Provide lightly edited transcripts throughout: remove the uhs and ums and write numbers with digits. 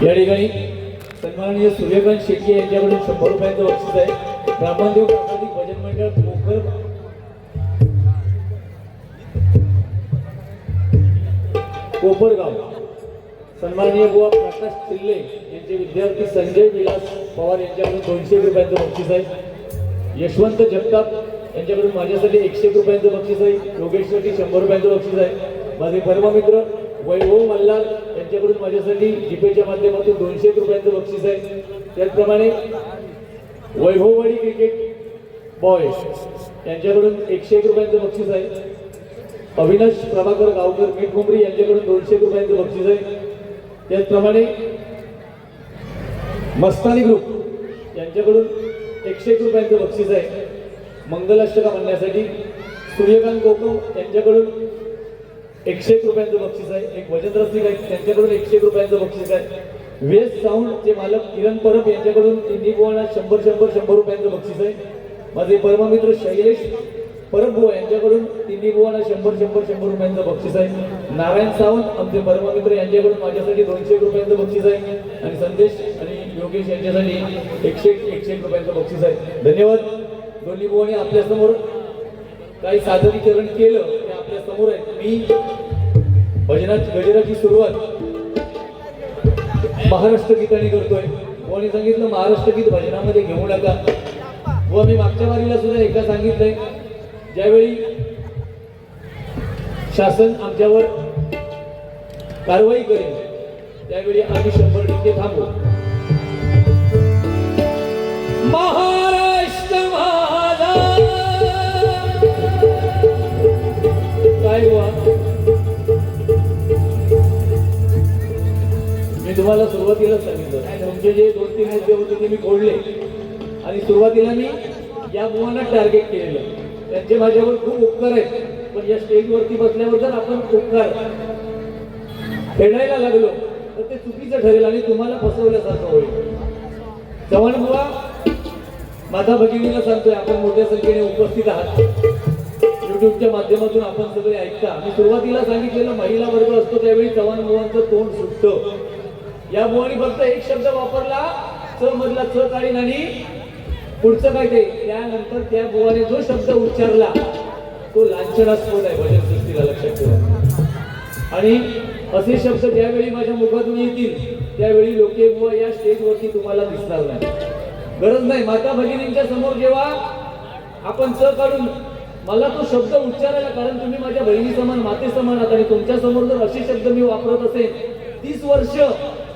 या ठिकाणी सन्माननीय सूर्यकांत शेट्टी यांच्याकडून 100 रुपयांचं बक्षीस आहे। ब्राह्मणदेव प्रासादिक भजन मंडळ कोपरगाव सन्माननीय बुवा प्रकाश चिल्ले यांचे विद्यार्थी संजय विलास पवार यांच्याकडून 200 रुपयांचं बक्षीस आहे। यशवंत जगताप यांच्याकडून माझ्यासाठी 100 रुपयांचं बक्षीस आहे। योगेश्वरची 100 रुपयांचं बक्षीस आहे। माझे परममित्र वैभव मल्हार यांच्याकडून माझ्यासाठी जीपेच्या माध्यमातून 200 रुपयांचं बक्षीस आहे। त्याचप्रमाणे वैभववाडी क्रिकेट बॉयज यांच्याकडून 101 रुपयांचं बक्षीस आहे। अविनाश प्रभाकर गावकर मीठमुंबरी यांच्याकडून 200 रुपयांचं बक्षीस आहे। त्याचप्रमाणे मस्तानी ग्रुप यांच्याकडून 101 रुपयांचं बक्षीस आहे। मंगलाष्टका म्हणण्यासाठी सूर्यकांत कोकम यांच्याकडून 101 रुपयांचं बक्षीस आहे। एक भजन रसिक आहे त्यांच्याकडून 101 रुपयांचं बक्षीस आहे। वेस्ट साऊंडचे मालक किरण परब यांच्याकडून तिन्ही बुवांना 100 रुपयांचं बक्षीस आहे। माझे परममित्र शैलेश परबुवा यांच्याकडून तिन्ही बुवांना 100 रुपयांचं बक्षीस आहे। नारायण सावंत आमचे परममित्र यांच्याकडून माझ्यासाठी 200 रुपयांचं बक्षीस आहे आणि संदेश आणि योगेश यांच्यासाठी 101 रुपयांचं बक्षीस आहे। धन्यवाद। दोन्ही बुवांनी आपल्या समोर काही सादरीकरण केलं ते आपल्या समोर आहे। मी गजराची सुरुवात महाराष्ट्र गीताने करतोय। कोणी सांगितलं महाराष्ट्र गीत भजनामध्ये घेऊ नका व मी मागच्या वारीला सुद्धा एकदा सांगितलंय ज्यावेळी शासन आमच्यावर कारवाई करेल त्यावेळी आम्ही 100% थांबू। महाराष्ट्र माझा काय हुआ मी तुम्हाला सुरुवातीला सांगितलं तुमचे जे 2-3 मुद्दे होते ते मी खोडले आणि सुरुवातीला मी या बुवांना टार्गेट केलेलं। त्यांचे माझ्यावर खूप उपकार आहेत पण या स्टेजवरती बसल्यावर जर आपण उपकार फेडायला लागलो तर ते चुकीचं ठरेल आणि तुम्हाला फसवल्यासारखं होईल। चव्हाण बुवा माझा भगिनीला सांगतोय आपण मोठ्या संख्येने उपस्थित आहात युट्यूबच्या माध्यमातून आपण सगळे ऐकता। मी सुरुवातीला सांगितलेलं महिला वर्ग असतो त्यावेळी चव्हाण बुवांचं तोंड सुटतं। या बुवांनी फक्त एक शब्द वापरला च मधला च काढीन आणि पुढचं काय ते त्यानंतर त्या बुवाने जो शब्द उच्चारला तो लांछनास्पद आहे भजन सृष्टीला लक्षात ठेवा। आणि असे शब्द ज्यावेळी माझ्या मुखातून येतील त्यावेळी लोके बुवा या स्टेजवरती तुम्हाला दिसणार नाही। गरज नाही माता भगिनींच्या समोर जेव्हा आपण च काढून मला तो शब्द उच्चारायला कारण तुम्ही माझ्या बहिणी समान माते समान आहात आणि तुमच्या समोर जर असे शब्द मी वापरत असेल 30 वर्ष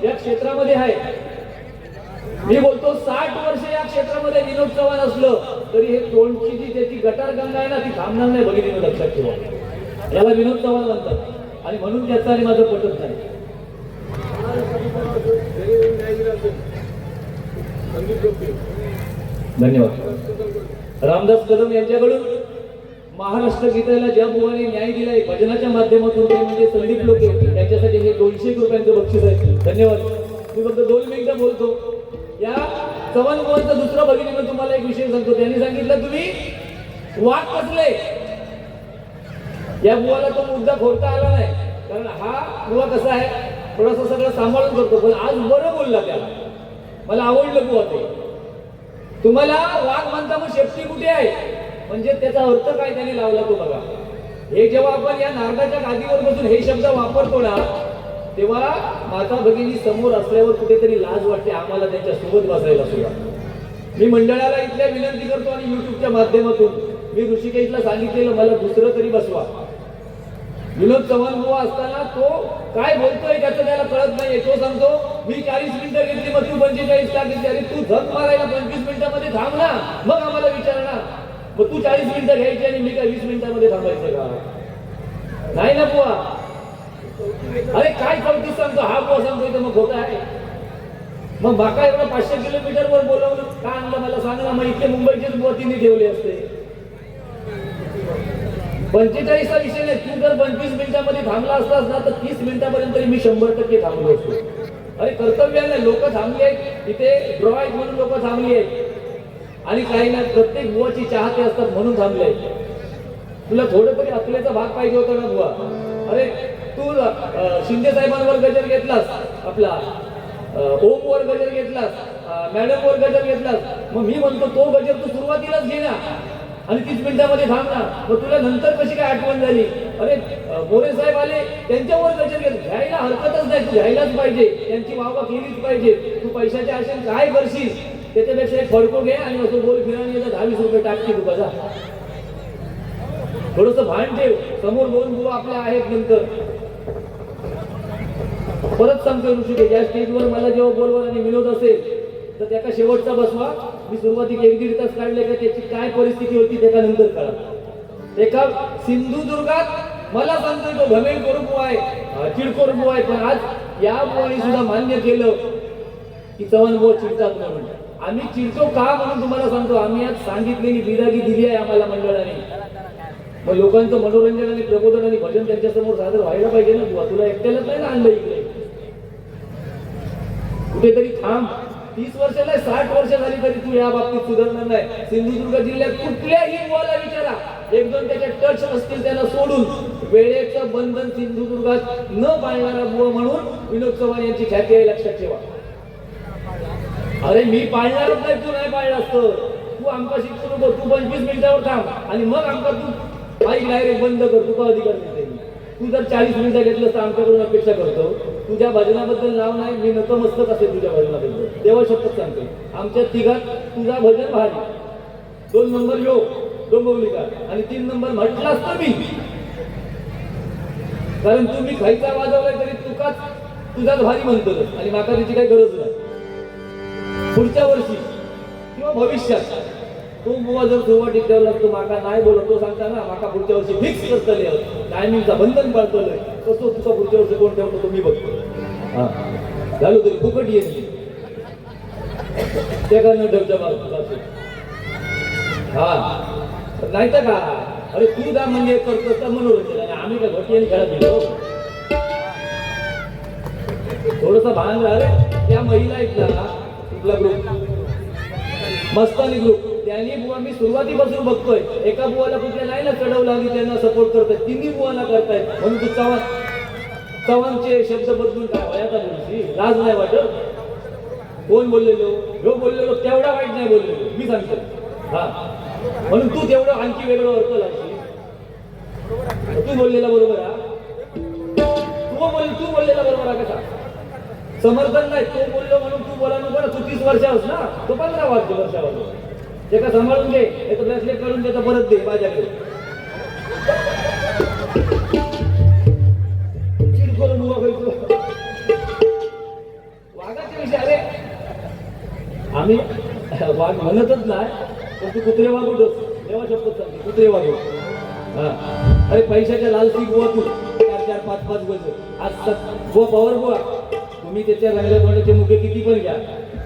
या क्षेत्रामध्ये आहे मी बोलतो 60 वर्ष या क्षेत्रामध्ये विनोद चव्हाण असलं तरी हे तोंडची जी त्याची गटार गंगा आहे ना ती थांबणार नाही भगिनीने लक्षात ठेवा। याला विनोद चव्हाण म्हणतात आणि म्हणून त्याचं आणि माझं पटत नाही। धन्यवाद। रामदास कदम यांच्याकडून महाराष्ट्र गीताला ज्या बुवाने न्याय दिलाय भजनाच्या माध्यमातून ते म्हणजे संदीप लोके यांच्यासाठी हे 200 रुपयांचं बक्षीस आहे। धन्यवाद। मी फक्त 2 मिनिटं बोलतो। या चव्हाण बुवांचा दुसरा भगिनीने तुम्हाला एक विषय सांगतो। त्यांनी सांगितलं तुम्ही वाट कसले या बुवाला तो मुद्दा खोडता आला नाही कारण हा बुवा कसा आहे थोडासा सगळं सांभाळून करतो पण आज बरं बोलला त्याला मला आवडलं बुवा ते। तुम्हाला वाघ म्हणता मग शेपटी कुठे आहे म्हणजे त्याचा अर्थ काय त्याने लावला तो बघा। हे जेव्हा आपण या नारदाच्या गादीवर बसून हे शब्द वापरतो ना तेव्हा माता भगिनी समोर असल्यावर कुठेतरी लाज वाटते आम्हाला त्यांच्या सोबत बसायला सुद्धा। मी मंडळाला इथल्या विनंती करतो आणि युट्यूबच्या माध्यमातून मी ऋषिकेशला सांगितलेलं मला दुसरं तरी बसवा। विनोद चव्हाण बुवा असताना तो काय बोलतोय त्याचं त्याला कळत नाहीये। तो सांगतो मी 40 मिनिटं घेतली मग तू 45 ला घेतली अरे तू झक मारायला 25 मिनिटांमध्ये थांब ना मग आम्हाला विचारणार मग तू 40 मिनिटं घ्यायची आणि मी काय 20 मिनिटांमध्ये थांबायचं का नाही ना बुवा। अरे काय 34 सांगतो हा बुवा सांगतोय तर मग होत आहे मग बाका एवढं 500 किलोमीटरवर बोलवलं का आणलं मला सांग ना मग इथे मुंबईचेच बुवा तिने ठेवले असते। 45 चा विषय नाही तू जर 25 मिनिटांमध्ये थांबला असतास ना तर 30 मिनिटांपर्यंत मी 100% थांबलो असतो। अरे कर्तव्य नाही लोक थांबले आहेत इथे ड्रॉ आहेत म्हणून लोक थांबली आहेत आणि काही ना प्रत्येक बुवाची चाहते असतात म्हणून थांबले आहेत। तुला थोडं तरी अकलेचा भाग पाहिजे होता ना बुवा। अरे तू शिंदे साहेबांवर गजर घेतलास आपला ओम वर गजर घेतलास, मॅडम वर गजर घेतलास, मग मी म्हणतो तो गजर तू सुरुवातीलाच घे ना आणि 30 मिनिटामध्ये थांब ना. मग तुला नंतर कशी काय आठवण झाली? अरे मोरे साहेब आले, त्यांच्यावर गजर घ्यायला हरकतच नाही, तू घ्यायलाच पाहिजे, त्यांची वाहवा केलीच पाहिजे. तू पैशाच्या आशेने काय करशील? त्याच्यापेक्षा एक फडको घे आणि असं बोल फिराने 10-20 रुपये टाकते तू बघा. थोडस भान ठेव, समोर 2 बुवा आपल्या आहेत. नंतर परत सांगतो ऋषिकेश, या स्टेजवर मला जेव्हा बोलवर आणि विनोद असेल तर त्याचा शेवटचा बसवा. मी सुरुवातीला 1-1.5 तास काढले का त्याची काय परिस्थिती होती त्याच्या नंतर कळा. एका सिंधुदुर्गात मला सांगतोय तो घमेल करू बुवा आहे, चिडखोर बुवा आहे, पण आज या बुवाने सुद्धा मान्य केलं की चव्हाण बुवा चिडतात म्हणून. आम्ही चिडतो का म्हणून तुम्हाला सांगतो. आम्ही आज सांगितलेली विरागी दिली आहे आम्हाला मंडळाने. मग लोकांचं मनोरंजन आणि प्रबोधन आणि भजन त्यांच्या समोर सादर व्हायला पाहिजे ना. बुवा तुला एकट्यालाच नाही ना आणलं इकडे, कुठेतरी थांब. 30 वर्ष नाही 60 वर्ष झाली तरी तू या बाबतीत सुधारणार नाही. सिंधुदुर्ग जिल्ह्यात कुठल्याही बुवाला विचारा, 1-2 त्याचे टच असतील त्याला सोडून, वेळेचं बंधन सिंधुदुर्गात न पाळणारा बुवा म्हणून विनोद चव्हाण यांची ख्याती आहे, लक्षात ठेवा. अरे मी पाळणारच नाही, तू नाही पाळलं असतं. तू आमका शिकतो नको, तू 25 मिनिटावर थांब आणि मग आमका तू बाईक डायरेक्ट बंद कर, तुका अधिकार नाही. तू जर 40 मिनिटं घेतलं तर आमच्याकडून अपेक्षा करतो. तुझ्या भजनाबद्दल नाव नाही, मी नतमस्तक असेल तुझ्या भजनाबद्दल, तेव्हा शपथ सांगतो. आमच्या तिघात तुझा भजन भारी, 2 नंबर यो डोंबिवलीकर आणि 3 नंबर म्हटलं असतं मी, कारण तू मी खायचा वाजवलाय तरी तुझाच भारी म्हणतो आणि माका त्याची काही गरज नाही. पुढच्या वर्षी किंवा भविष्यात तो बुवा जर सुरुवातीत ठेवला असतो, माका नाही बोलत, तो सांगता ना माका पुढच्या वर्षी फिक्स करतले, टायमिंगचा बंधन पाळतोय, कसं तुझा पुढच्या वर्षी कोण ठेवतो तुम्ही बघतो. हा झालो तरी फुकट येईल ते का न ठेवच्या बाजू. हा नाही तर का, अरे तू जा म्हणजे करतोस का मनोरंजन आणि आम्ही काय घोटी खेळत गेलो. थोडस भान राहा रे. त्या महिला आहेत ना कुठला ग्रुप, मस्तानी ग्रुप, त्यांनी बुवा मी सुरुवातीपासून बघतोय, एका बुवाला कुठल्या नाही ना चढवलं आणि त्यांना सपोर्ट करतायत, 3 बुवाला करतायत. म्हणून तू चव्हाणचे शब्द बदलून काय वयाचा बोलशी लाज नाही वाटत. कोण बोललेलो ह्यो बोललेलो तेवढा वाईट नाही बोललेलो मी सांगतो. हा म्हणून तू तेवढं आणखी वेगळं अर्थ लावशील. तू बोललेला बरोबर हा, तू बोललेला बरोबर हा कसा समर्थन नाही. तो बोललो म्हणून तू बोला नको ना. तू 30 वर्षावरस ना, तो 15 वर्षावर. ते का सांभाळून घे, एक ब्रेसलेट काढून त्याचा परत दे माझ्याकडे. चिड करून उभा करतो वाघाचे विषय. अरे आम्ही वाघ म्हणतच नाही, पण तू कुत्रे वागवतोस तेव्हा शपथ सांगते, कुत्रे वागव. हा अरे पैशाच्या लालची बुवा तू 4-4, 5-5 गज आज बुवा पवार बुवा, तुम्ही त्याच्या रंगल्या तोंडाचे मुखे किती पण घ्या,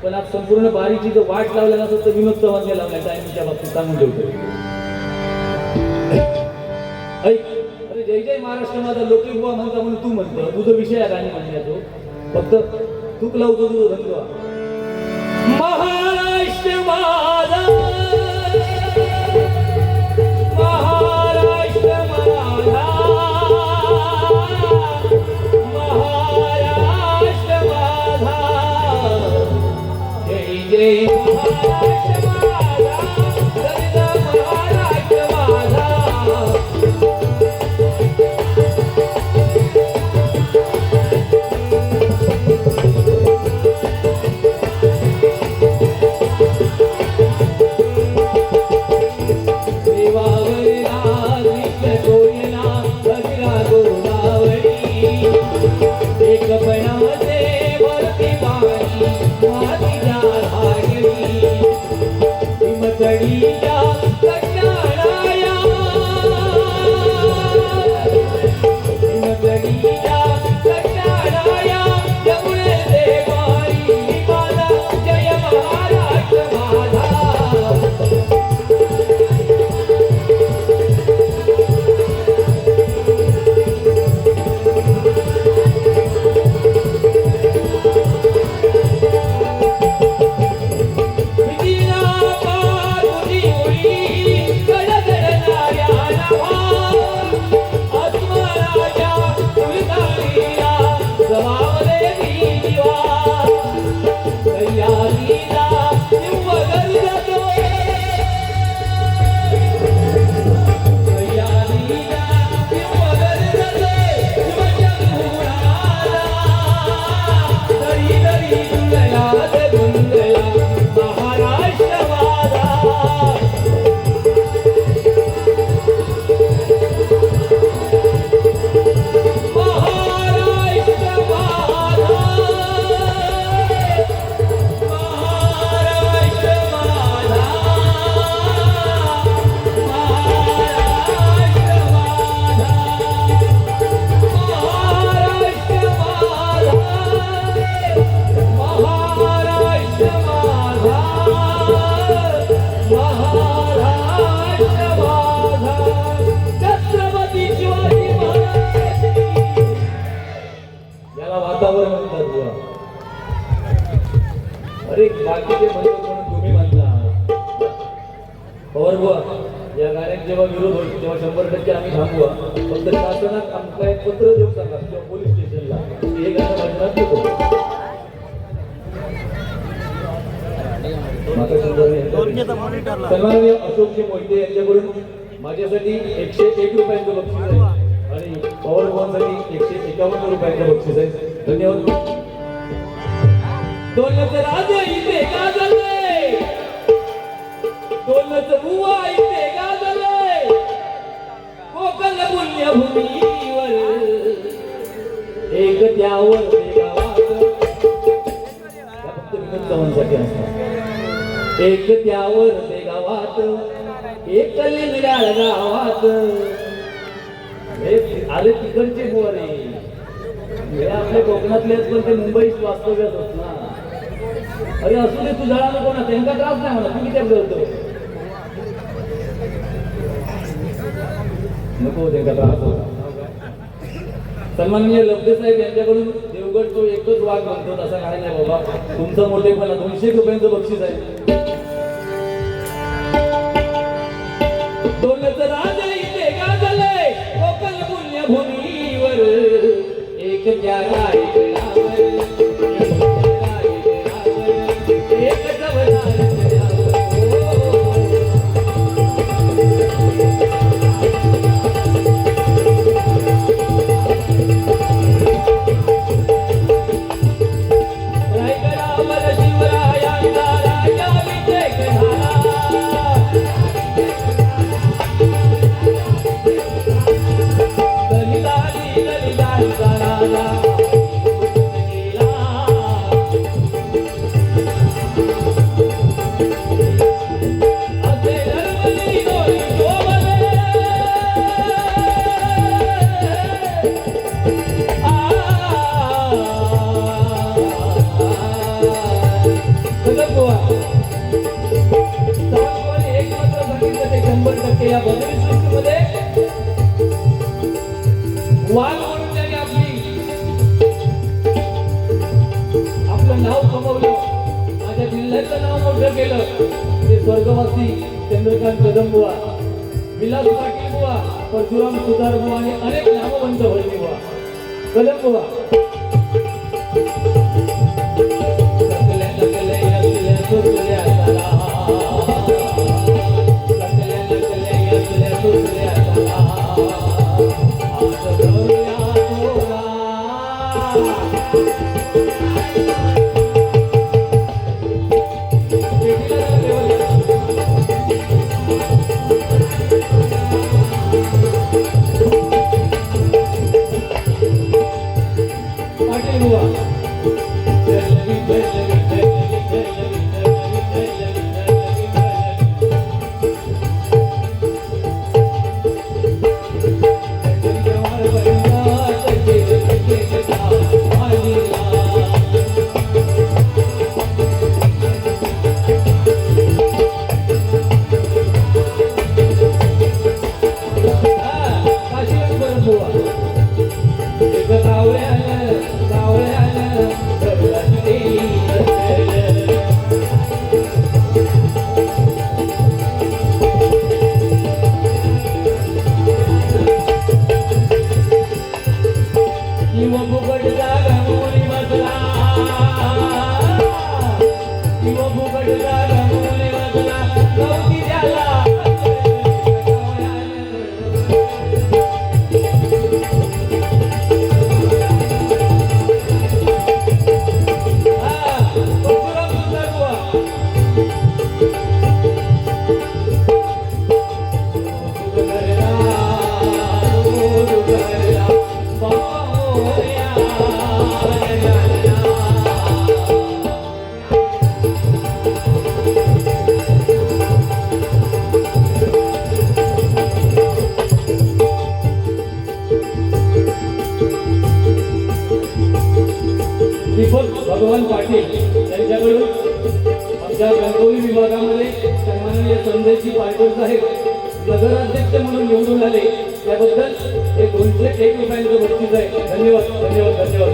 पण आज संपूर्ण बारीची जर वाट लावल्या नसत तर विनोद चव्हाण लावल्या टायमिंगच्या बाबतीत सांगून ठेवतो. अरे जय जय महाराष्ट्र माझा लोके बुवा म्हणता म्हणून तू म्हणतो, तुझा विषय आहे गाणी म्हणण्याचो, फक्त चूक लावतो तुझं धंदा. महाराष्ट्र माझा, महाराष्ट्र माझा, महाराष्ट्र माझा, जय जय महाराष्ट्र माझा, जय महाराष्ट्र माझा. जेव्हा विरोध होईल तेव्हा 100% आम्ही थांबवा. फक्त शासनात आमचं एक पत्र देऊ सांगा किंवा पोलीस स्टेशनला की हे गाणं वाजणार नको. सन्माननीय अशोकजी मोहिते यांच्याकडून माझ्यासाठी 101 रुपयांचं बक्षीस आहे आणि पॉवर फोनसाठी 151 रुपयांचं बक्षीस आहे. धन्यवाद. दोनच राजा इथे गाजले, दोनच बुवा इथे गाजले, कोकण पुण्यभूमीवर एक त्यावर गावात. फक्त विनोद चव्हाणसाठी असतात. एक त्यावर ते गावात, एक निराळ गावात. आले तिकडचे बुवारे हे आपल्या कोकणातलेच पण ते मुंबईत वास्तव्यात होत ना. अरे असू दे, तू जळा नको ना, त्यांचा त्रास नाही म्हणा. तू किती बोलतो नको, त्यांचा त्रास होता. सन्माननीय लब्धे साहेब यांच्याकडून देवगड तो एकच वाघ म्हणतो असं काय नाही बाबा. तुमचं मोठेपणा 200 रुपयांचं बक्षीस आहे. दोनच राजा इथे गाजले, कोकण पुण्यभूमीवर एक जागा या बदलसृष्टीमध्ये वाघ म्हणून त्याने आपलं नाव कमवलं. माझ्या जिल्ह्याचं नाव मोठं केलं. ते स्वर्गवासी चंद्रकांत कदम बुवा, विलास पाटील बुवा, परशुराम सुधार बुवा आणि अनेक नामवंत भजनी बुवा, कदम बुवा. भगवान पाटील यांच्याकडून आमच्या गणगौरी विभागामध्ये सन्माननीय संदेशी पाटील साहेब नगराध्यक्ष म्हणून निवडून आले त्याबद्दल हे 201 रुपयांचं बक्षीस आहे. धन्यवाद धन्यवाद धन्यवाद.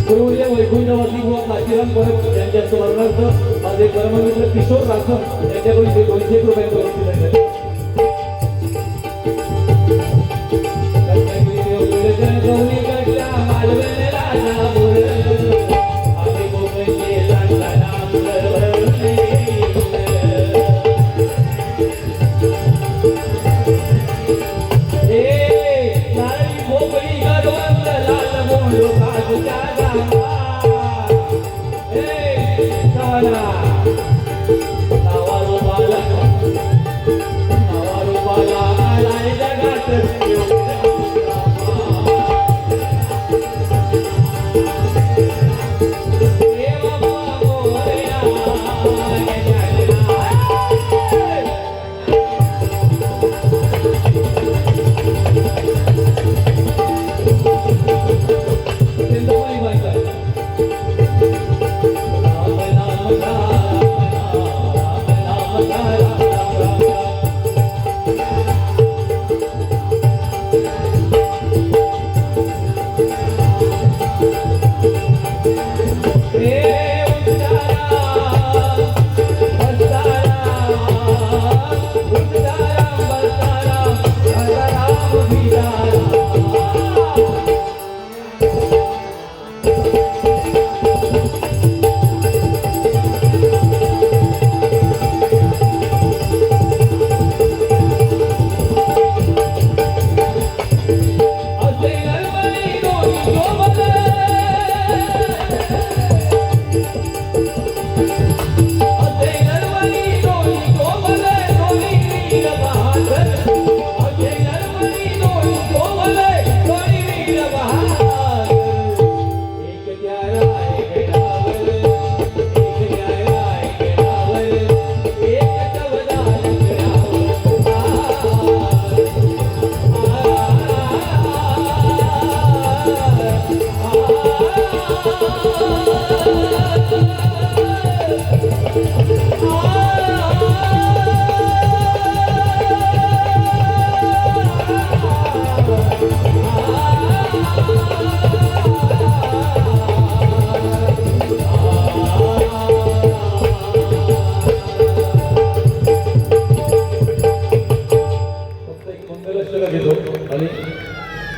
पूर्वीय वैकुंठवासी व काशीराम परब यांच्या स्मरणार्थ माझे कर्म बालमित्र किशोर राठोड यांच्याकडून 201 रुपयांचं बक्षीस आहे.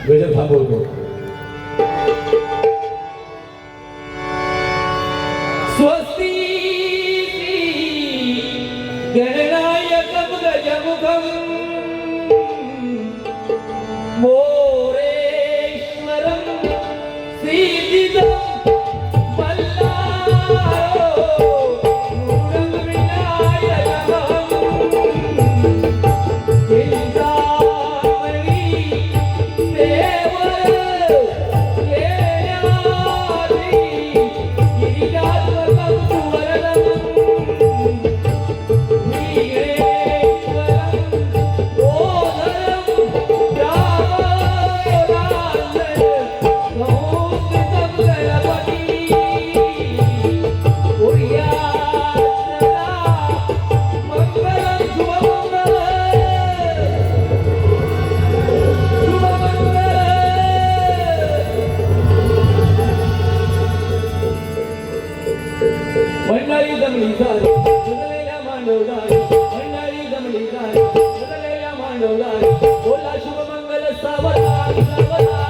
वेळेत थांबवतो. स्वस्ती गणनायकं गजमुखं मोरेश्वरं श्रीजितं मंडळी जमली झाली सजलेल्या मांडवदारी मंडळी जमली झाली सजलेल्या मांडवदारी बोला शुभमंगल सावधान सावधान.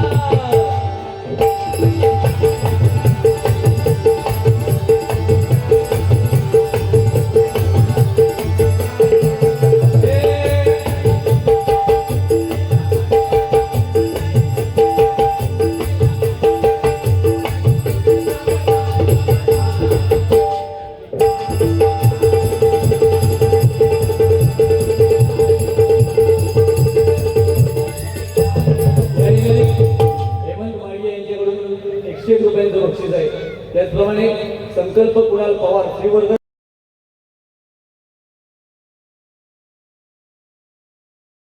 ₹100 बक्षीस आहे. त्याचप्रमाणे संकल्प कुणाल पवार श्रीवर्धन